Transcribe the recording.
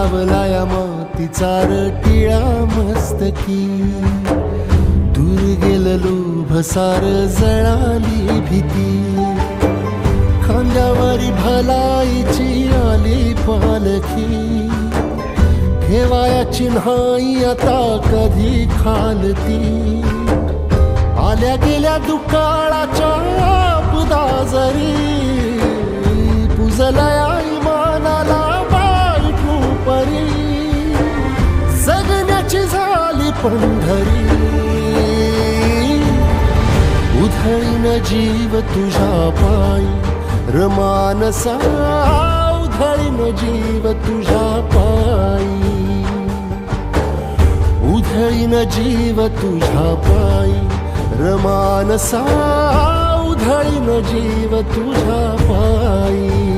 लावलाया मातीचा टिळा मस्तकी, दूर गेलेलो भसार जळाली भीती, खांद्यावरी भलाईची आली पालखी, ठेवाया चिन्हाई आता कधी खालती, आल्या गेल्या दुकाळाच्या आपदा जरी, पुजलया इमानाला बायकू परी, जगण्याची झाली पंढरी, उधळीन जीव तुझ्या पायी रमानसा, उधळीन जीव तुझ्या पायी, उधळीन जीव तुझ्या पायी रमानसा, उधळीन जीव तुझ्या पायी.